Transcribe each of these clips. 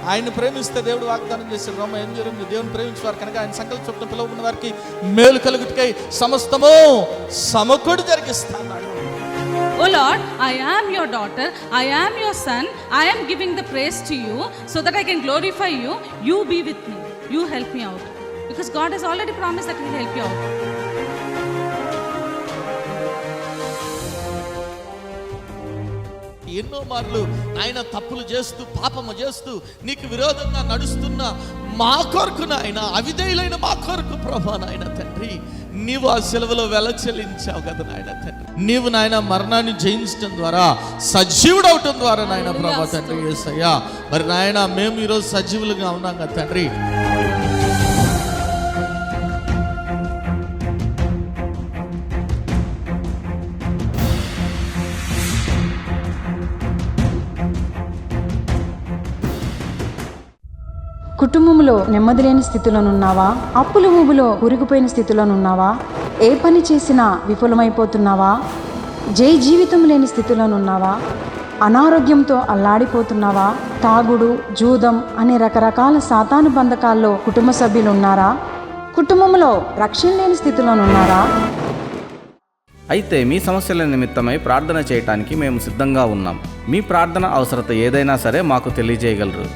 ఆయన ప్రేమిస్తే దేవుడు వాగ్దానం చేశాడు. రోమ 8:8, దేవుని ప్రేమించేవారు కనుక ఆయన సంకల్ప చొప్పున పిలువబడిన వారికి మేలు కలుగుటకై సమస్తము సమకూడి జరిగిస్తాడు. Oh Lord, I am your daughter, I am your son, I am giving the praise to you so that I can glorify you. You be with me, you help me out, because God has already promised that He will help you out. ఎన్నో మార్లు ఆయన తప్పులు చేస్తూ పాపము చేస్తూ నీకు విరోధంగా నడుస్తున్న మా కొరకు నాయన, అవిధేయులైన మా కొరకు ప్రభా నాయన తండ్రి, నీవు ఆ సిలువలో వెల చెల్లించావు కదా నాయన తండ్రి. నీవు నాయన మరణాన్ని జయించడం ద్వారా, సజీవుడవటం ద్వారా నాయన ప్రభా తండ్రి యేసయ్యా, మరి నాయన మేము ఈరోజు సజీవులుగా ఉన్నాం కదా తండ్రి. కుటుంబంలో నెమ్మది లేని స్థితిలోనున్నావా? అప్పుల ఊబిలో కూరుకుపోయిన స్థితిలోనున్నావా? ఏ పని చేసినా విఫలమైపోతున్నావా? జీవితం లేని స్థితిలోనున్నావా? అనారోగ్యంతో అల్లాడిపోతున్నావా? తాగుడు, జూదం అనే రకరకాల సాతాను బంధకాల్లో కుటుంబ సభ్యులు ఉన్నారా? కుటుంబంలో రక్షణ లేని స్థితిలోనున్నారా? అయితే మీ సమస్యల నిమిత్తమై ప్రార్థన చేయటానికి మేము సిద్ధంగా ఉన్నాం. మీ ప్రార్థన అవసరత ఏదైనా సరే మాకు తెలియజేయగలరు.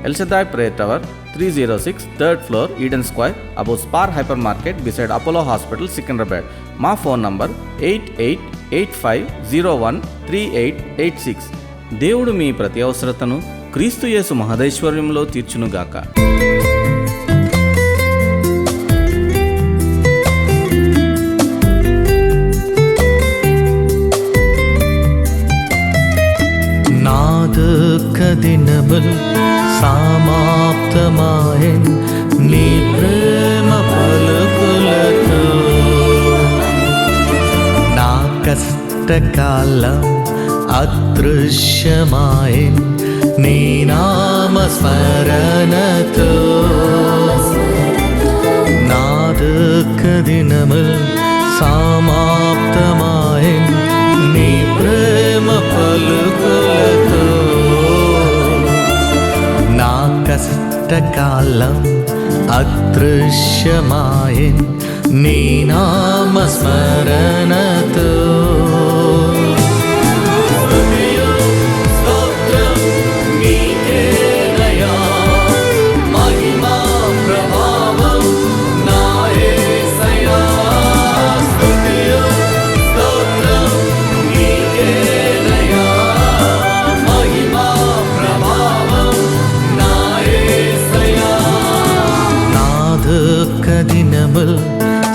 El Shaddai Prayer Tower, 306 3rd floor, Eden Square, above Spar Hypermarket, beside Apollo Hospital, Secunderabad. మా ఫోన్ నంబర్ 8885013886. దేవుడు మీ ప్రతి అవసరతను క్రీస్తు యేసు మహదైశ్వర్యంలో తీర్చునుగాక. నా దుఃఖ దినములు సమాప్తమాయెన్ నీ ప్రేమ పలుకులతో, నా కష్టకాలం అదృశ్యమాయెన్ నీ నామ స్మరణతో. నా దుఃఖ దినములు సమాప్తమాయెన్ నీ ప్రేమ పలుకులతో, నా కష్టకాలం అదృశ్యమాయెన్ నీ నామ స్మరణతో. దినముల్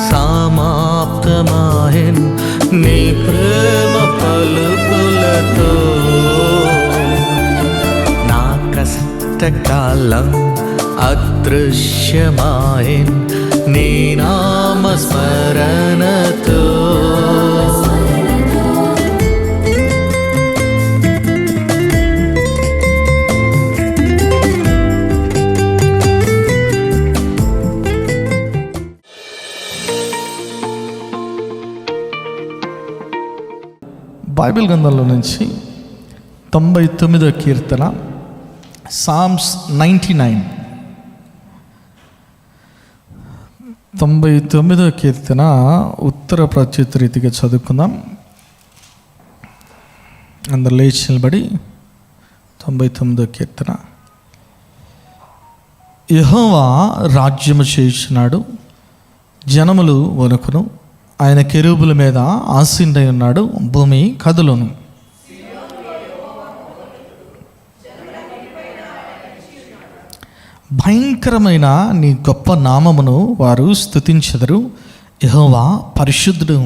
సమాప్తమాయెన్ నీ ప్రేమ పలుకులతో, నా కష్టకాలం అదృశ్యమాయెన్ నీ నామ స్మరణతో. బైబిల్ గ్రంథంలో నుంచి 99వ కీర్తన, సామ్స్ 99. 99వ కీర్తన ఉత్తర ప్రత్యుత రీతిగా చదువుకుందాం. అందరు లేచి నిలబడి 99వ కీర్తన. యెహోవా రాజ్యము చేయుచున్నాడు, జనములు వణుకును. ఆయన కెరూబుల మీద ఆసీనుడై ఉన్నాడు, భూమి కదులును. భయంకరమైన నీ గొప్ప నామమును వారు స్తుతించెదరు. యెహోవా పరిశుద్ధుడు.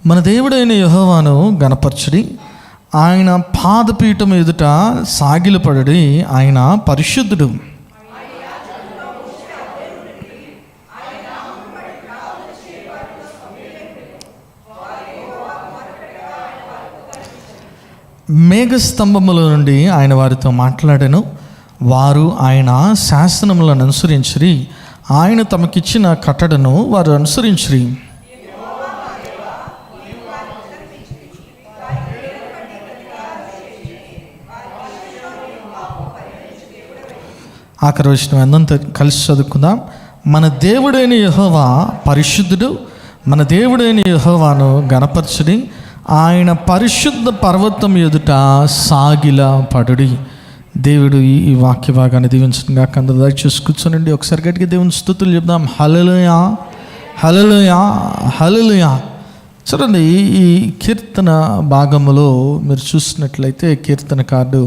మన దేవుడైన యెహోవాను గణపరచుడి, ఆయన పాదపీఠం ఎదుట సాగిలపడి, ఆయన పరిశుద్ధుడు. మేఘస్తంభముల నుండి ఆయన వారితో మాట్లాడెను. వారు ఆయన శాసనములను అనుసరించిరి, ఆయన తమకిచ్చిన కట్టడను వారు అనుసరించిరి. ఆఖరి వచనం అంతా కలిసి చదువుకుందాం. మన దేవుడైన యెహోవా పరిశుద్ధుడు, మన దేవుడైన యెహోవాను గణపరచుడి, ఆయన పరిశుద్ధ పర్వతం ఎదుట సాగిల పడుడి. దేవుడు ఈ వాక్య భాగాన్ని దీవించడం కాక అందరూ దయచేసి కూర్చోనండి. ఒకసారి గట్టిగా దేవుని స్తుతులు చెప్దాం. హల్లెలూయా, హల్లెలూయా, హల్లెలూయా. చూడండి, ఈ కీర్తన భాగములో మీరు చూసినట్లయితే కీర్తనకారుడు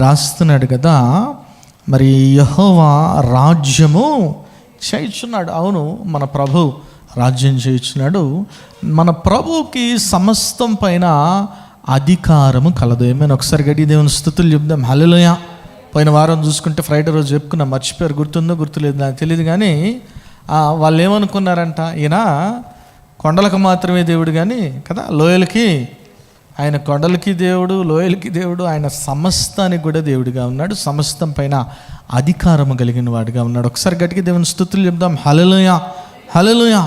రాస్తున్నాడు కదా, మరి యెహోవా రాజ్యము చేయుచున్నాడు. అవును, మన ప్రభు రాజ్యం చేయుచున్నాడు. మన ప్రభువుకి సమస్తం పైన అధికారము కలదు. ఏమైనా ఒకసారి గడి దేవుని స్తుతులు చెప్దాం. హల్లెలూయా. పోయిన వారం చూసుకుంటే ఫ్రైడే రోజు చెప్పుకున్నాం, మర్చిపోయారు, గుర్తుందో గుర్తులేదు నాకు తెలియదు. కానీ వాళ్ళు ఏమనుకున్నారంట, ఈయన కొండలకు మాత్రమే దేవుడు కానీ కదా, లోయలకి ఆయన, కొండలకి దేవుడు, లోయలకి దేవుడు, ఆయన సమస్తానికి కూడా దేవుడిగా ఉన్నాడు, సమస్తం పైన అధికారము కలిగిన వాడిగా ఉన్నాడు. ఒకసారి గట్టిగా దేవుని స్తుతులు చెప్దాం. హల్లెలూయా, హల్లెలూయా.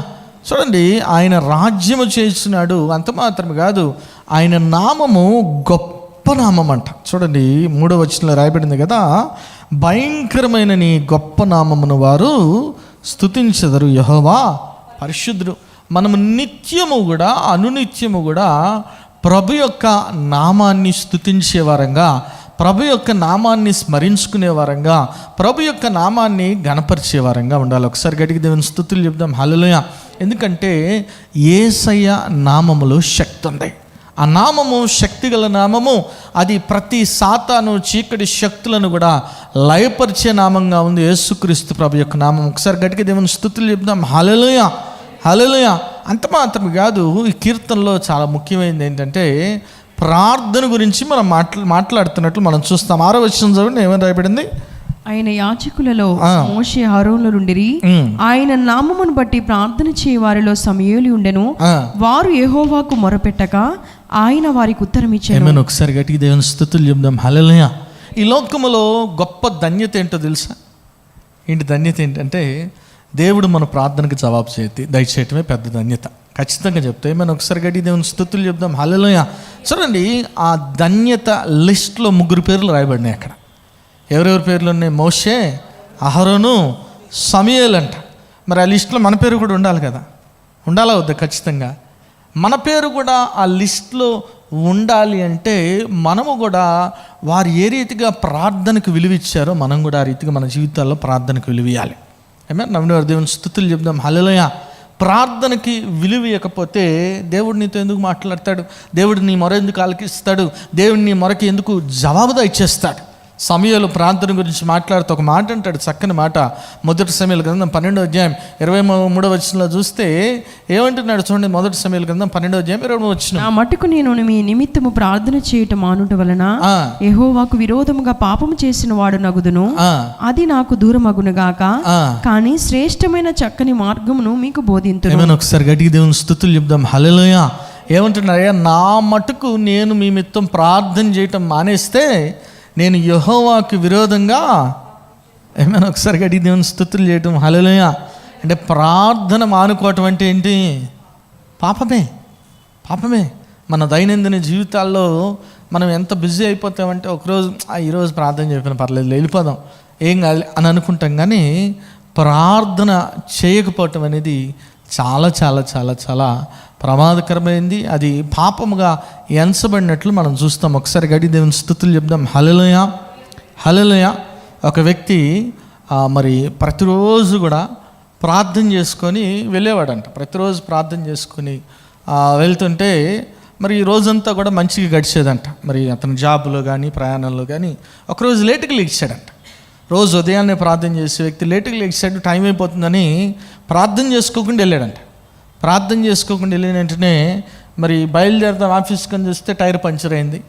చూడండి, ఆయన రాజ్యము చేస్తున్నాడు. అంత మాత్రమే కాదు, ఆయన నామము గొప్ప నామం అంట. చూడండి, 3వ వచనంలో రాయబడింది కదా, భయంకరమైన నీ గొప్ప నామమును వారు స్తుతించెదరు, యెహోవా పరిశుద్ధుడు. మనము నిత్యము కూడా అనునిత్యము కూడా ప్రభు యొక్క నామాన్ని స్తుతించే వారంగా, ప్రభు యొక్క నామాన్ని స్మరించుకునే వారంగా, ప్రభు యొక్క నామాన్ని గణపరిచే వారంగా ఉండాలి. ఒకసారి గట్టిగా దేవుని స్తుతులు చెప్దాం. హల్లెలూయా. ఎందుకంటే యేసయ్య నామములో శక్తి ఉంది. ఆ నామము శక్తిగల నామము. అది ప్రతి సాతాను చీకటి శక్తులను కూడా లయపరిచే నామంగా ఉంది యేసుక్రీస్తు ప్రభు యొక్క నామం. ఒకసారి గట్టిగా దేవుని స్తుతులు చెప్దాం. హల్లెలూయా, హల్లెలూయా. అంత మాత్రమే కాదు, ఈ కీర్తనలో చాలా ముఖ్యమైనది ఏంటంటే ప్రార్థన గురించి మనం మాట్లాడుతున్నట్లు మనం చూస్తాం. 6వ వచనం చదవండి, ఏమని రాయబడింది? ఆయన యాజకులలో మోషే అహరోనుల నుండిరి, ఆయన నామమును బట్టి ప్రార్థన చేయ వారిలో సమూయేలు ఉండెను, వారు యెహోవాకు మొరపెట్టక ఆయన వారికి ఉత్తరం ఇచ్చాను. ఒకసారి గట్టిగా దేవుని స్తుతులు చెప్దాం. హల్లెలూయా. ఈ లోకములో గొప్ప ధన్యత ఏంటో తెలుసా? ఏంటి ధన్యత? ఏంటంటే దేవుడు మన ప్రార్థనకు జవాబు దయచేయటమే పెద్ద ధన్యత. ఖచ్చితంగా చెప్తే ఏమైనా ఒకసారి గట్టి దేవుని స్తుతులు చెప్దాం. హల్లెలూయా. చూడండి, ఆ ధన్యత లిస్ట్లో 3 పేర్లు రాయబడినాయి అక్కడ. ఎవరెవరి పేర్లు ఉన్నాయి? మోషే, అహరోను, సమూయేలు అంట. మరి ఆ లిస్టులో మన పేరు కూడా ఉండాలి కదా, ఉండాలా వద్దా? ఖచ్చితంగా మన పేరు కూడా ఆ లిస్టులో ఉండాలి. అంటే మనము కూడా వారు ఏ రీతిగా ప్రార్థనకు విలువ ఇచ్చారో మనం కూడా ఆ రీతిగా మన జీవితాల్లో ప్రార్థనకు విలువ ఇవ్వాలి. ఏమే నమ్మిన వారు దేవుని స్తుతులు చెప్దాం. హల్లెలూయా. ప్రార్థనకి విలువ ఇవ్వకపోతే దేవుడు నీతో ఎందుకు మాట్లాడతాడు? దేవుడు నీ మొర ఎందుకు ఆలకిస్తాడు? దేవుడు నీ మొరకి ఎందుకు జవాబుదా ఇచ్చేస్తాడు? సమూయేలు ప్రార్థన గురించి మాట్లాడుతూ ఒక మాట అంటాడు, చక్కని మాట. 1 సమూయేలు గ్రంథం 12వ అధ్యాయం 23వ వచనంలో చూస్తే ఏమంటున్నాడు చూడండి. 1 సమూయేలు గ్రంథం 12వ అధ్యాయం 23వ వచనం. నా మట్టుకు నేను మీ నిమిత్తము ప్రార్థన చేయటం మానుట వలన యెహోవాకు విరోధముగా పాపము చేసిన వాడు నగుదును, అది నాకు దూరమగును గాక, కానీ శ్రేష్టమైన చక్కని మార్గమును మీకు బోధింతును. ఏమైనా ఒకసారి గట్టిగా దేవుని స్తుతులు చెప్దాం. హల్లెలూయా. ఏమంటున్నారయ్యా? నా మట్టుకు నేను మీ మిత్తం ప్రార్థన చేయటం మానేస్తే నేను యెహోవాకు విరోధంగా, ఏమైనా ఒకసారి గడి దేవుని స్తుతులు చేయటం. హల్లెలూయా. అంటే ప్రార్థన మానుకోవటం అంటే ఏంటి? పాపమే, పాపమే. మన దైనందిన జీవితాల్లో మనం ఎంత బిజీ అయిపోతామంటే ఒకరోజు ఈరోజు ప్రార్థన చెప్పిన పర్లేదు వెళ్ళిపోదాం ఏం కాదు అని అనుకుంటాం. కానీ ప్రార్థన చేయకపోవటం అనేది చాలా చాలా చాలా చాలా ప్రమాదకరమైంది. అది పాపముగా ఎంచబడినట్లు మనం చూస్తాం. ఒకసారి గడి దేవుని స్తుతులు చెప్దాం. హల్లెలూయా, హల్లెలూయా. ఒక వ్యక్తి మరి ప్రతిరోజు కూడా ప్రార్థన చేసుకొని వెళ్ళేవాడంట. ప్రతిరోజు ప్రార్థన చేసుకొని వెళ్తుంటే మరి ఈ రోజంతా కూడా మంచిగా గడిచేదంట. మరి అతని జాబ్లో కానీ ప్రయాణంలో కానీ ఒకరోజు లేటుగా లేచాడంట. రోజు ఉదయాన్నే ప్రార్థన చేసే వ్యక్తి లేటుగా లేచాడు, టైం అయిపోతుందని ప్రార్థన చేసుకోకుండా వెళ్ళాడంట. ప్రార్థన చేసుకోకుండా వెళ్ళిన వెంటనే మరి బయలుదేరుతాం ఆఫీస్కి అని చూస్తే టైర్ పంచర్ అయింది.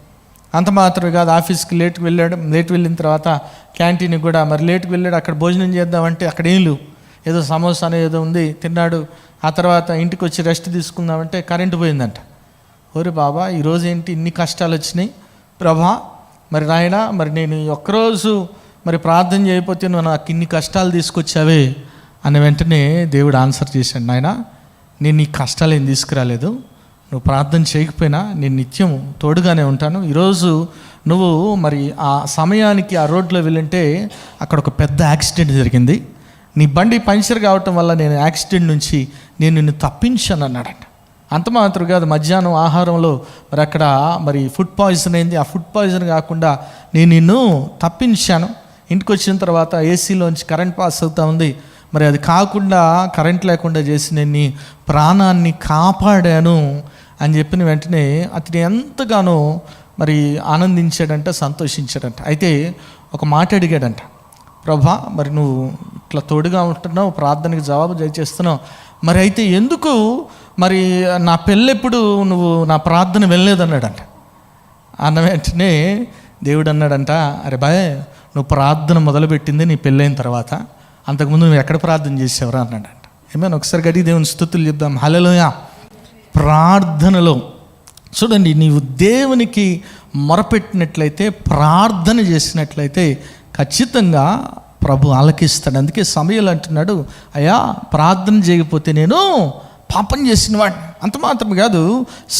అంత మాత్రమే కాదు, ఆఫీస్కి లేట్ వెళ్ళిన తర్వాత క్యాంటీన్కి కూడా మరి లేట్కి వెళ్ళాడు. అక్కడ భోజనం చేద్దామంటే అక్కడ ఏం లేవు, ఏదో సమోసా అనేది ఏదో ఉంది, తిన్నాడు. ఆ తర్వాత ఇంటికి వచ్చి రెస్ట్ తీసుకుందామంటే కరెంటు పోయిందంట. ఓరే బాబా, ఈరోజు ఏంటి ఇన్ని కష్టాలు వచ్చినాయి ప్రభా, మరి నాయన మరి నేను ఒక్కరోజు మరి ప్రార్థన చేయకపోతే నువ్వు నాకు ఇన్ని కష్టాలు తీసుకొచ్చావే అని వెంటనే దేవుడు ఆన్సర్ చేశాడు. నాయన, నేను నీ కష్టాలు ఏం తీసుకురాలేదు, నువ్వు ప్రార్థన చేయకపోయినా నేను నిత్యం తోడుగానే ఉంటాను. ఈరోజు నువ్వు మరి ఆ సమయానికి ఆ రోడ్లో వెళ్ళింటే అక్కడ ఒక పెద్ద యాక్సిడెంట్ జరిగింది, నీ బండి పంచర్ కావటం వల్ల నేను యాక్సిడెంట్ నుంచి నేను నిన్ను తప్పించాను అన్నాడంట. అంత మాత్రం కాదు, మధ్యాహ్నం ఆహారంలో మరి అక్కడ మరి ఫుడ్ పాయిజన్ అయింది, ఆ ఫుడ్ పాయిజన్ కాకుండా నేను నిన్ను తప్పించాను. ఇంటికి వచ్చిన తర్వాత ఏసీలోంచి కరెంట్ పాస్ అవుతూ ఉంది, మరి అది కాకుండా కరెంట్ లేకుండా చేసి నేను నీ ప్రాణాన్ని కాపాడాను అని చెప్పిన వెంటనే అతను ఎంతగానో మరి ఆనందించాడంట, సంతోషించాడంట. అయితే ఒక మాట అడిగాడంట, ప్రభా మరి నువ్వు ఇట్లా తోడుగా ఉంటున్నావు, ప్రార్థనకి జవాబు చేస్తున్నావు, మరి అయితే ఎందుకు మరి నా పెళ్ళెప్పుడు నువ్వు నా ప్రార్థన వెళ్ళలేదన్నాడంట. అన్న వెంటనే దేవుడు అన్నాడంట, అరే బాయ్ నువ్వు ప్రార్థన మొదలుపెట్టింది నీ పెళ్ళైన తర్వాత, అంతకుముందు నువ్వు ఎక్కడ ప్రార్థన చేసేవరా అన్నాడంట. ఏమైనా ఒకసారి గడి దేవుని స్తుతులు చెప్దాం. హల్లెలూయా. ప్రార్థనలో చూడండి, నీవు దేవునికి మొరపెట్టినట్లయితే, ప్రార్థన చేసినట్లయితే ఖచ్చితంగా ప్రభు ఆలకిస్తాడు. అందుకే సమయలు అంటున్నాడు, అయ్యా ప్రార్థన చేయకపోతే నేను పాపం చేసిన వాడిని. అంత మాత్రం కాదు,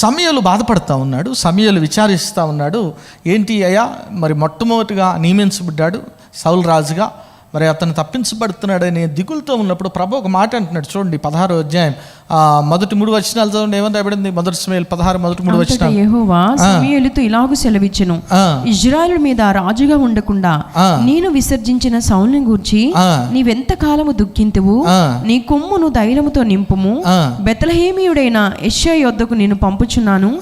సమయలు బాధపడతా ఉన్నాడు, సమయలు విచారిస్తూ ఉన్నాడు. ఏంటి అయ్యా మరి మొట్టమొదటిగా నియమించబడ్డాడు సౌలు రాజుగా, మరి అతను తప్పించబడుతున్నాడనే దిగులతో ఉన్నప్పుడు ప్రభు ఒక మాట అంటున్నాడు. చూడండి 16వ అధ్యాయం మొదటి 3 వచనాలు చదవండి. ఏమని రాయబడింది? మొదటి సమూయేలు 16 మొదటి 3 వచనాలు. యెహోవా సమూయేలుతో ఇలాగు సెలవిచ్చెను, ఇశ్రాయేలు మీద రాజుగా ఉండకుండా నేను విసర్జించిన సౌలుని గూర్చి నీవెంత కాలము దుఃఖింతువు, నీ కొమ్మును ధైర్యముతో నింపుము, బెత్లెహేమీయుడైన యెషయా యొద్దకు నేను పంపుచున్నాను,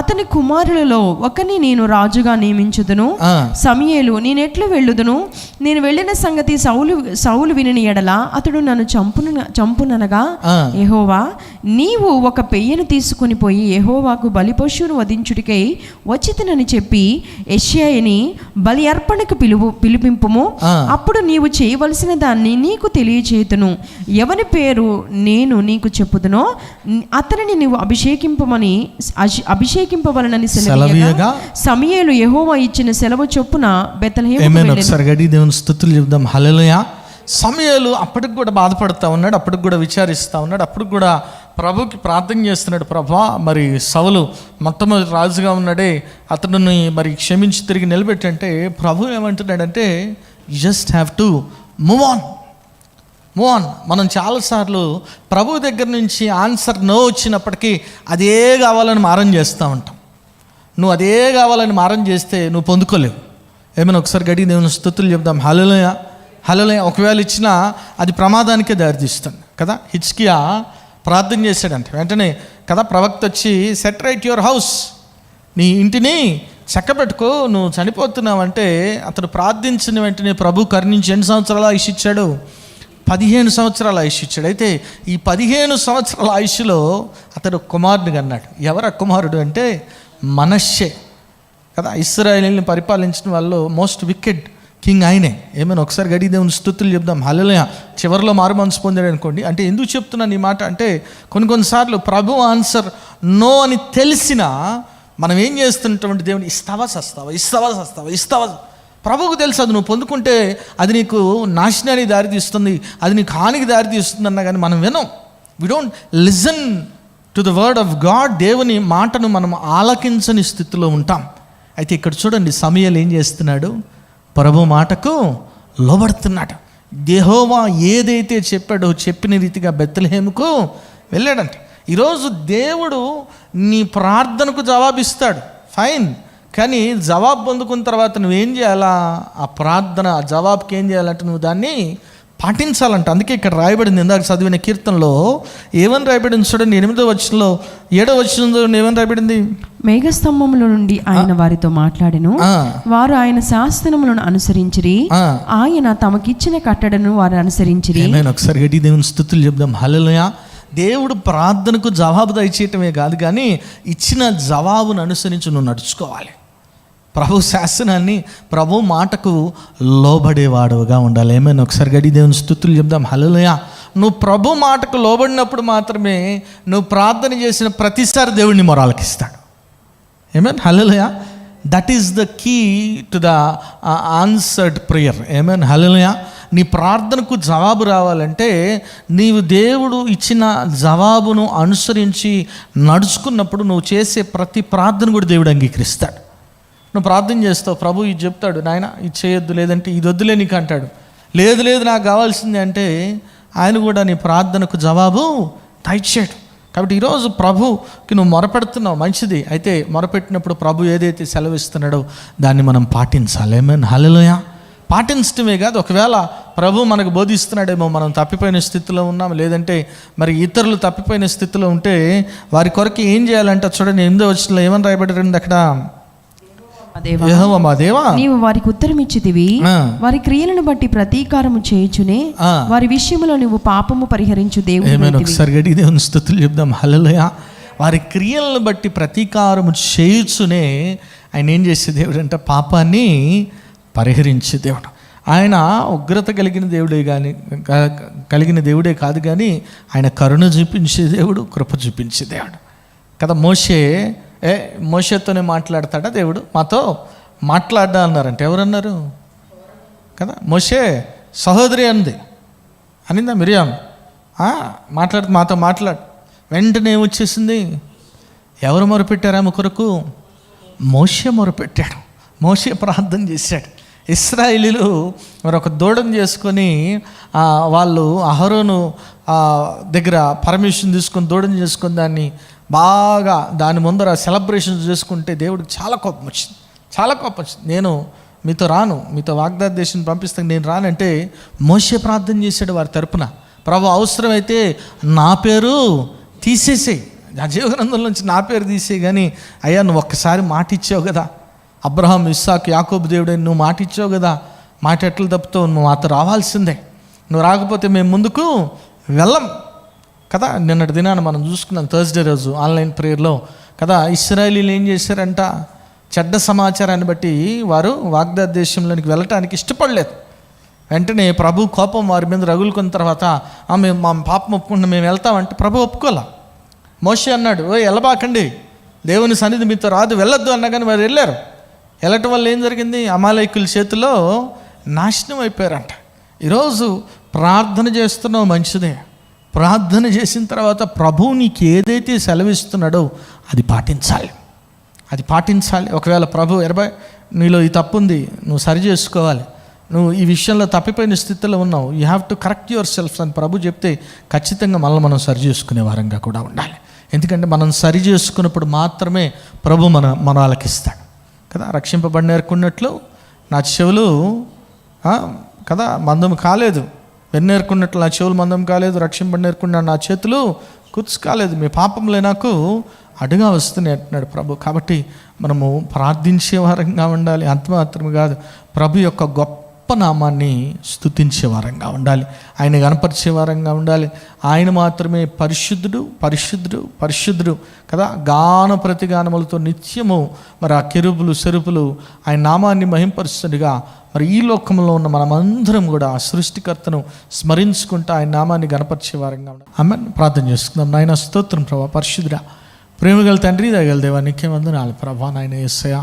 అతని కుమారులలో ఒకని నేను రాజుగా నియమించుదును. సమూయేలు నేనెట్లు వెళ్ళుదును, నేను వెళ్ళిన సంగతి సౌలు విని ఎడల అతడు నన్ను చంపుననగా, యెహోవా నీవు ఒక పెయ్యను తీసుకుని పోయి యెహోవాకు బలి పశువును వధించుటికై వచ్చితినని చెప్పి యెషయాని బలి అర్పణకు పిలిపింపుము, అప్పుడు నీవు చేయవలసిన దాన్ని నీకు తెలియచేతును, ఎవరి పేరు నేను నీకు చెప్పుదునో అతనిని నీవు అభిషేకింపవలనని సెలవీయగా సమూయేలు యెహోవా ఇచ్చిన సెలవు చొప్పున బెత్లెహేముకు వెళ్ళెను. దేవుని స్తుతులు చెప్దాం. హల్లెలూయా. సమూయేలు అప్పటికి కూడా బాధపడుతూ ఉన్నాడు, అప్పటికి కూడా విచారిస్తూ ఉన్నాడు, అప్పటికి కూడా ప్రభుకి ప్రార్థన చేస్తున్నాడు. ప్రభా మరి సౌలు మొట్టమొదటి రాజుగా ఉన్నాడే, అతడిని మరి క్షమించి తిరిగి నిలబెట్టంటే ప్రభు ఏమంటున్నాడంటే just have to move on. మనం చాలాసార్లు ప్రభు దగ్గర నుంచి ఆన్సర్ నో వచ్చినప్పటికీ అదే కావాలని మారం చేస్తూ ఉంటాం. నువ్వు అదే కావాలని మారం చేస్తే నువ్వు పొందుకోలేవు. ఏమైనా ఒకసారి గడి దేవుని స్తుతులు చెప్దాం. హల్లెలూయా. ఒకవేళ ఇచ్చినా అది ప్రమాదానికే దారితీస్తుంది కదా. హిజ్కియా ప్రార్థన చేశాడంటే వెంటనే కదా ప్రవక్త వచ్చి సెట్ రైట్ యువర్ హౌస్, నీ ఇంటిని చక్కబెట్టుకో, నువ్వు చనిపోతున్నావంటే అతడు ప్రార్థించిన వెంటనే ప్రభు కరుణించి ఎన్ని సంవత్సరాల ఆయుష్ ఇచ్చాడు? 15 సంవత్సరాల ఆయుష్ ఇచ్చాడు. అయితే ఈ 15 సంవత్సరాల ఆయుష్లో అతడు కుమారుడిని అన్నాడు. ఎవరు ఆ కుమారుడు అంటే మనష్షే కదా. ఇశ్రాయేలుని పరిపాలించిన వాళ్ళు మోస్ట్ వికెడ్ కింగ్ ఆయనే. ఏమైనా ఒకసారి గడి దేవుని స్తుతులు చెప్దాం. హల్లెలూయా. చివరిలో మారు మనసు పొందాడు అనుకోండి. అంటే ఎందుకు చెప్తున్నాను ఈ మాట అంటే కొన్నిసార్లు ప్రభు ఆన్సర్ నో అని తెలిసినా మనం ఏం చేస్తున్నటువంటి దేవుని ఇస్తావా. ప్రభువుకు తెలుసు అది నువ్వు పొందుకుంటే అది నీకు నాశనానికి దారితీస్తుంది, అది నీకు హానికి దారితీస్తుంది అన్నా కానీ మనం వినం. We don't listen to the word of God. దేవుని మాటను మనం ఆలకించని స్థితిలో ఉంటాం. అయితే ఇక్కడ చూడండి, సమూయేలు ఏం చేస్తున్నాడు? ప్రభు మాటకు లోబడుతున్నాడు. యెహోవా ఏదైతే చెప్పాడో చెప్పిన రీతిగా బెత్లెహేముకు వెళ్ళాడంట. ఈరోజు దేవుడు నీ ప్రార్థనకు జవాబిస్తాడు, ఫైన్. కానీ జవాబు పొందుకున్న తర్వాత నువ్వేం చేయాలా? ఆ ప్రార్థన ఆ జవాబుకి ఏం చేయాలంటే నువ్వు దాన్ని పాటించాలంట. అందుకే ఇక్కడ రాయబడింది, ఇందాక చదివిన కీర్తనలో ఏమని రాయబడింది చూడండి. 8వ వచనంలో 7వ వచనంలో ఏమని రాయబడింది? మేఘస్తంభముల నుండి ఆయన వారితో మాట్లాడెను, వారు ఆయన శాసనములను అనుసరించిరి, ఆయన తమకిచ్చిన కట్టడను వారు అనుసరించిరి. ఒకసారి గట్టి దేవుని స్తుతులు చెప్దాం. హల్లెలూయా. దేవుడు ప్రార్థనకు జవాబు దయచేయటమే కాదు, కానీ ఇచ్చిన జవాబును అనుసరించి నువ్వు నడుచుకోవాలి. ప్రభు శాసనాన్ని, ప్రభు మాటకు లోబడేవాడుగా ఉండాలి. ఏమైనా ఒకసారి గడి దేవుని స్తుతులు చెప్దాం. హల్లెలూయా. నువ్వు ప్రభు మాటకు లోబడినప్పుడు మాత్రమే నువ్వు ప్రార్థన చేసిన ప్రతిసారి దేవుడిని మొరాలకిస్తాడు. ఏమైనా hallelujah. That is the key to the answered prayer. ఏమైనా హల్లెలూయా. నీ ప్రార్థనకు జవాబు రావాలంటే నీవు దేవుడు ఇచ్చిన జవాబును అనుసరించి నడుచుకున్నప్పుడు నువ్వు చేసే ప్రతి ప్రార్థన కూడా దేవుడు అంగీకరిస్తాడు. నువ్వు ప్రార్థన చేస్తావు, ప్రభు ఇది చెప్తాడు, నాయన ఇది చేయొద్దు, లేదంటే ఇది వద్దులే నీకు అంటాడు. లేదు నాకు కావాల్సింది అంటే ఆయన కూడా నీ ప్రార్థనకు జవాబు దయచేయడు. కాబట్టి ఈరోజు ప్రభుకి నువ్వు మొరపెడుతున్నావు, మంచిది. అయితే మొరపెట్టినప్పుడు ప్రభు ఏదైతే సెలవిస్తున్నాడో దాన్ని మనం పాటించాలి. ఆమేన్, హల్లెలూయా. పాటించడమే కాదు, ఒకవేళ ప్రభు మనకు బోధిస్తున్నాడేమో, మనం తప్పిపోయిన స్థితిలో ఉన్నాం, లేదంటే మరి ఇతరులు తప్పిపోయిన స్థితిలో ఉంటే వారి కొరకు ఏం చేయాలంటే చూడండి 8వ వచనంలో ఏమని రాయబడింది అక్కడ, యెహోవా మా దేవా నీవు వారికి ఉత్తరం ఇచ్చితివి, వారి క్రియలను బట్టి ప్రతీకారము చేయుచునే వారి విషయంలో నువ్వు పాపము పరిహరించు దేవుడు. ఒకసారి గడి దేవుని స్తుతులు చెప్దాం. హల్లెలూయా. వారి క్రియలను బట్టి ప్రతీకారము చేయుచునే ఆయన ఏం చేసే దేవుడు అంటే పాపాన్ని పరిహరించే దేవుడు. ఆయన ఉగ్రత కలిగిన దేవుడే కాదు కానీ ఆయన కరుణ చూపించే దేవుడు, కృప చూపించే దేవుడు కదా. మోషేతోనే మాట్లాడతాడా దేవుడు? మాతో మాట్లాడ్డా అన్నారంటే ఎవరన్నారు కదా? మోషే సహోదరి అనిందా మిరియాం? మాతో మాట్లాడు. వెంటనే వచ్చేసింది. ఎవరు మొరపెట్టారు ఆమె కొరకు? మోషే మొరపెట్టాడు. మోషే ప్రార్థన చేశాడు. ఇశ్రాయేలీలు మరి ఒక దూడను చేసుకొని వాళ్ళు అహరోను దగ్గర పర్మిషన్ తీసుకొని దూడను చేసుకొని బాగా దాని ముందర సెలబ్రేషన్ చేసుకుంటే దేవుడికి చాలా కోపం వచ్చింది. నేను మీతో రాను, మీతో వాగ్దాన దేశం పంపిస్తాను, నేను రానంటే మోషే ప్రార్థన చేశాడు వారి తరపున, ప్రభు అవసరమైతే నా పేరు తీసేసేయి, నా జీవగ్రంథం నుంచి నా పేరు తీసేయి, కానీ అయ్యా నువ్వు ఒక్కసారి మాట ఇచ్చావు కదా, అబ్రహాం, ఇస్సాకు, యాకోబు దేవుడని నువ్వు మాట ఇచ్చావు కదా, మాట ఎట్లు తప్పుతావు, నువ్వు మాతో రావాల్సిందే, నువ్వు రాకపోతే మేము ముందుకు వెళ్ళం కదా. నిన్నటి దినాన మనం చూసుకున్నాం థర్స్డే రోజు ఆన్లైన్ ప్రేయర్లో కదా. ఇశ్రాయేలీలు ఏం చేశారంట, చెడ్డ సమాచారాన్ని బట్టి వారు వాగ్దాన దేశంలోనికి వెళ్ళటానికి ఇష్టపడలేదు. వెంటనే ప్రభు కోపం వారి మీద రగులుకున్న తర్వాత మేము మా పాపం ఒప్పుకుంటున్నాం, మేము వెళ్తామంటే ప్రభు ఒప్పుకోలే. మోషే అన్నాడు, వెళ్ళబాకండి, దేవుని సన్నిధి మీతో రాదు, వెళ్ళొద్దు అన్నా కానీ వారు వెళ్ళారు. వెళ్ళటం వల్ల ఏం జరిగింది? అమాలేకుల చేతిలో నాశనం అయిపోయారంట. ఈరోజు ప్రార్థన చేస్తున్నావు, మంచిదే. ప్రార్థన చేసిన తర్వాత ప్రభువు నీకు ఏదైతే సెలవిస్తున్నాడో అది పాటించాలి. ఒకవేళ ప్రభు నీలో ఈ తప్పు ఉంది, నువ్వు సరి చేసుకోవాలి, నువ్వు ఈ విషయంలో తప్పిపోయిన స్థితిలో ఉన్నావు, you have to correct your self అని ప్రభు చెప్తే ఖచ్చితంగా మనం సరి చేసుకునే వారంగా కూడా ఉండాలి. ఎందుకంటే మనం సరి చేసుకున్నప్పుడు మాత్రమే ప్రభు మన ఆలకిస్తాడు కదా. రక్షింపబడినేరుకున్నట్లు నా చెవులు కదా మందం కాలేదు, వెన్నేరుకున్నట్లు నా చెవులు మందం కాలేదు, రక్షింపబడినేరుకున్న నా చేతులు కుర్చు కాలేదు, మీ పాపంలో నాకు అడుగా వస్తున్నాయి అంటున్నాడు ప్రభు. కాబట్టి మనము ప్రార్థించే వారంగా ఉండాలి, అంత మాత్రమే కాదు ప్రభు యొక్క గొప్ప నామాన్ని స్తుతించే వారంగా ఉండాలి, ఆయన కనపరిచే వారంగా ఉండాలి. ఆయన మాత్రమే పరిశుద్ధుడు కదా. గాన ప్రతిగానములతో నిత్యము మరి ఆ కెరూబులు సెరుపులు ఆయన నామాన్ని మహింపరుస్తుండగా మరి ఈ లోకంలో ఉన్న మనమందరం కూడా ఆ సృష్టికర్తను స్మరించుకుంటూ ఆయన నామాన్ని గణపరిచే వారంగా ఉండాలి. ఆమేన్. ప్రార్థన చేసుకుందాం. నాయన స్తోత్రం ప్రభా, పరిశుద్ధుడా, ప్రేమగల తండ్రి, దయగల దేవా, నీకే వందనాలు ప్రభా. నాయన యేసయ్య,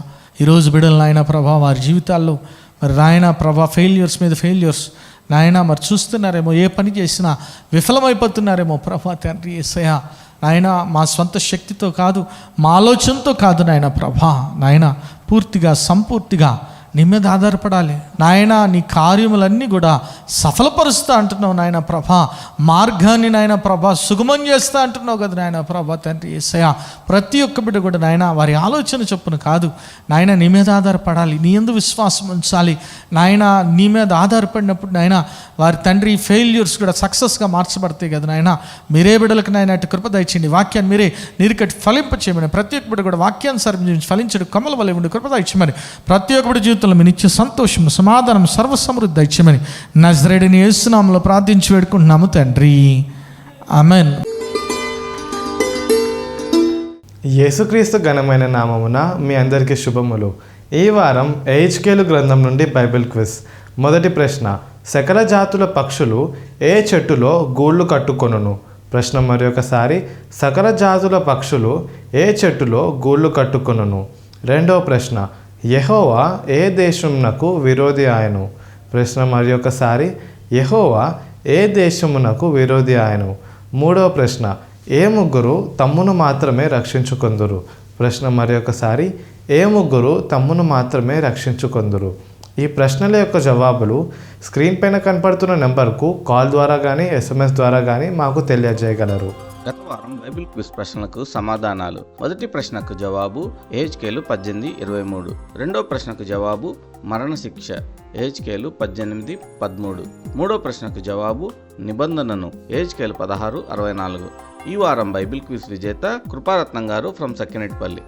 ఈరోజు బిడ్డలు నాయన ప్రభా వారి జీవితాల్లో మరి నాయన ప్రభా ఫెయిల్యూర్స్ మీద ఫెయిల్యూర్స్ నాయన మరి చూస్తున్నారేమో, ఏ పని చేసినా విఫలమైపోతున్నారేమో ప్రభా తండ్రి యేసయ్య. నాయన మా స్వంత శక్తితో కాదు, మా ఆలోచనతో కాదు నాయన ప్రభా, నాయన పూర్తిగా సంపూర్తిగా నీ మీద ఆధారపడాలి నాయన. నీ కార్యములన్నీ కూడా సఫలపరుస్తా అంటున్నావు నాయన ప్రభా. మార్గాన్ని నాయన ప్రభా సుగమం చేస్తా అంటున్నావు కదా నాయన ప్రభా తండ్రి యేసయ్య. ప్రతి ఒక్క బిడ్డ కూడా నాయన వారి ఆలోచన చొప్పున కాదు నాయన, నీ మీద ఆధారపడాలి, నీ యందు విశ్వాసం ఉంచాలి నాయన. నీ మీద ఆధారపడినప్పుడు నాయన వారి తండ్రి ఫెయిల్యూర్స్ కూడా సక్సెస్గా మార్చబడతాయి కదా నాయన. మీరే బిడ్డలకు నాయన అటు కృప దయచేయండి, వాక్యాన్ని మీరే నీరుకట్టి ఫలింప చేయమని, ప్రతి ఒక్క బిడ్డ కూడా వాక్యాన్ని ఫలించడు కమల వలె ఉండి కృప దయచేయమని, ప్రతి ఒక్క బిడ్డ జీవితంలో మీ నిత్య సంతోషం, సమాధానం, సర్వసమృద్ధి దయచేయమని నజరేయుడైన యేసు నామములో ప్రార్థించి వేడుకుంటున్నాము తండ్రి, ఆమేన్. యేసుక్రీస్తు ఘనమైన నామమున మీ అందరికీ శుభములు. ఈ వారం ఎహెచ్కేలు గ్రంథం నుండి బైబిల్ క్విజ్. మొదటి ప్రశ్న, సకల జాతుల పక్షులు ఏ చెట్టులో గూళ్ళు కట్టుకొనును? ప్రశ్న మరొకసారి, సకల జాతుల పక్షులు ఏ చెట్టులో గూళ్ళు కట్టుకొనును? రెండవ ప్రశ్న, యెహోవా ఏ దేశమునకు విరోధి ఆయను? ప్రశ్న మరొకసారి, యెహోవా ఏ దేశమునకు విరోధి ఆయను? మూడవ ప్రశ్న, ఏ ముగ్గురు తమ్మును మాత్రమే రక్షించుకొందురు? ప్రశ్న మరొకసారి, ఏ ముగ్గురు తమ్మును మాత్రమే రక్షించుకొందురు? ఈ ప్రశ్నల యొక్క జవాబులు స్క్రీన్ పైన కనపడుతున్న నెంబర్కు కాల్ ద్వారా కానీ SMS ద్వారా కానీ మాకు తెలియజేయగలరు. గత వారం బైబిల్ క్విజ్ ప్రశ్నలకు సమాధానాలు. మొదటి ప్రశ్నకు జవాబు ఏహెచ్కేలు 18:23. రెండో ప్రశ్నకు జవాబు మరణశిక్ష ఏహెచ్కేలు 18:13. మూడో ప్రశ్నకు జవాబు నిబంధనను ఏహెచ్కేలు 16:64. ఈ వారం బైబిల్ క్విజ్ విజేత కృపారత్నం గారు ఫ్రమ్ సక్కినేటిపల్లి.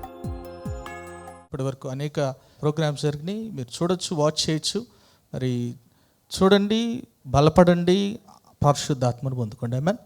ఇప్పటి వరకు అనేక ప్రోగ్రామ్స్ జరిగినాయి, మీరు చూడొచ్చు, వాచ్ చేయొచ్చు. మరి చూడండి, బలపడండి, పరిశుద్ధాత్మను పొందుకోండి. ఆమేన్.